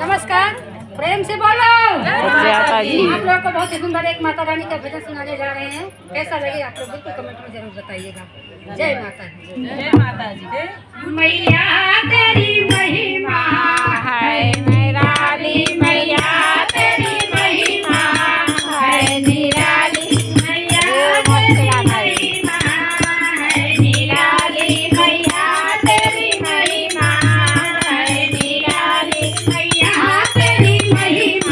नमस्कार, प्रेम से बोलो। माता जी। आप लोगों को बहुत ही सुंदर एक माता रानी का भजन सुनाने जा रहे हैं। कैसा लगे आप लोग बिल्कुल कमेंट में जरूर बताइएगा। जय माता दी। जय माता जी। मैया तेरी महिमा है निराली, मैया तेरी महिमा है निराली, मैया तेरी महिमा है निराली, मैया तेरी महिमा है निराली, मैया तेरी महिमा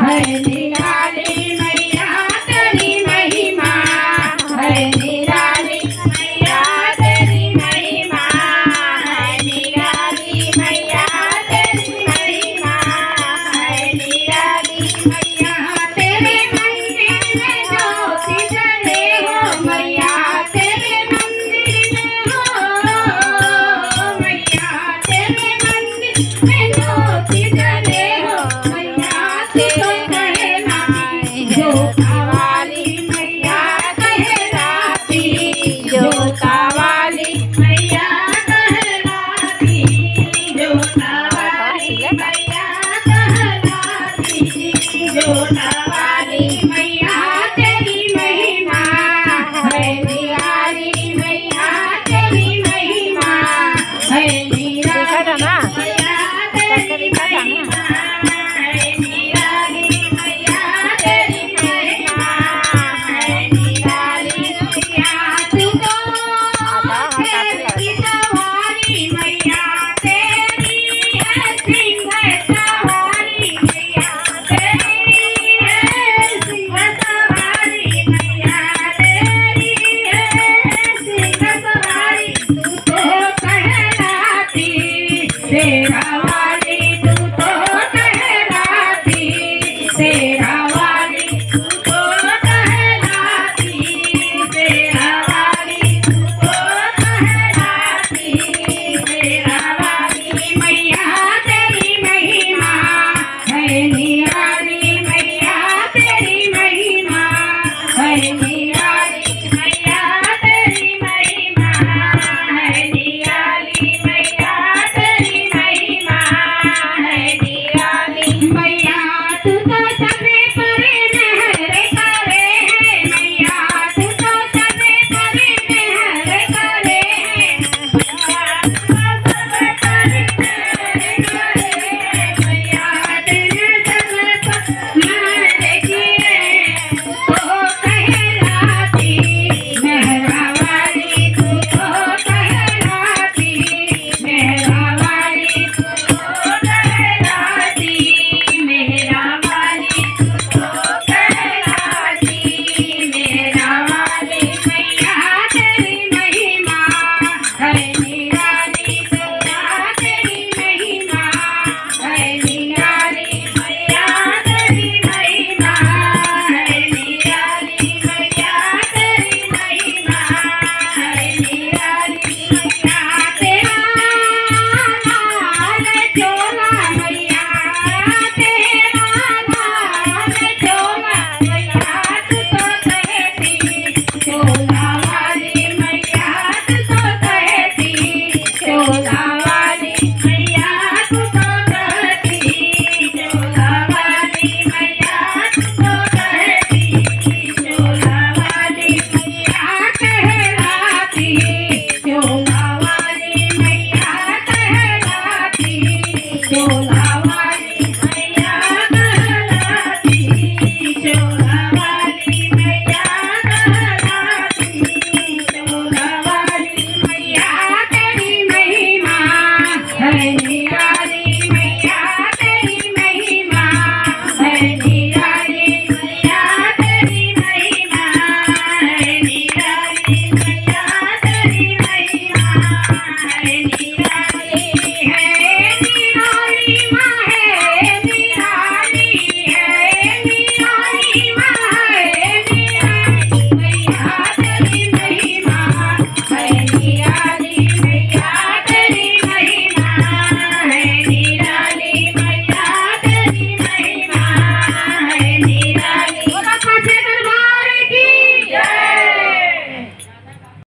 है निराली, मैया तेरी महिमा है निराली, मैया तेरी महिमा है निराली, मैया तेरी महिमा है निराली, मैया तेरे मंदिर में ज्योति जले हो, मैया तेरे मंदिर में हो, मैया तेरे मंदिर में ज्योति जले हो, मैया तू तो कहलाती जोता वाली, मैया कहलाती जोता वाली, मैया कहलाती जोता वाली, मैया कहलाती जोता वाली, मैया तेरी महिमा है निराली, मैया तेरी महिमा है निराली, मैया तेरी महिमा है निराली, मैया तेरी महिमा है निराली, मैया तू तो तेरी सवारी, मैया तेरी है सिंह सवारी, मैया तेरी है सिंह सवारी, मैया तेरी है सिंह सवारी, तू तो कहलाती शेरा वाली, तू तो कहलाती शेरा वाली, तू तो कहलाती शेरा वाली, तू तो कहलाती शेरा वाली, मैया तेरी महिमा है निराली, मैया तेरी महिमा है निराली, मैया तेरी महिमा है निराली, मैया तेरी महिमा है निराली, मैया तू तो सबे पर मेहर करे है, मैया तू तो सबे पर मेहर करे है, मैया तू तो सबे पर मेहर करे है, मैया तेरे सब पर मेहर किए, तू तो कहलाती मेहरा वाली, तू तो कहलाती मेहरा वाली, तू तो कहलाती मेहरा वाली, तू तो कहलाती मेहरा वाली, मैया तेरी महिमा है निराली, मैया तेरी महिमा है निराली, मैया तेरी महिमा है निराली, मैया तेरी महिमा है निराली, मैया तेरा लाल चोला, मैया तेरा लाल चोला, मैया तू तो कहती चोला वाली, मैया तू तो कहती चोला वाली, मैया तू तो कहती चोला वाली, मैया तू तो कहती चोला वाली, मैया कहलाती चोला वाली, मैया कहलाती चोला वाली, मैया कहलाती चोला वाली, मैया कहलाती चोला वाली, मैया तेरी महिमा है निराली, मैया तेरी महिमा है निराली, मैया तेरी महिमा है निराली, मैया तेरी महिमा है निराली, है निराली माँ है निराली, है निराली माँ है निराली, मैया तेरी महिमा है निराली,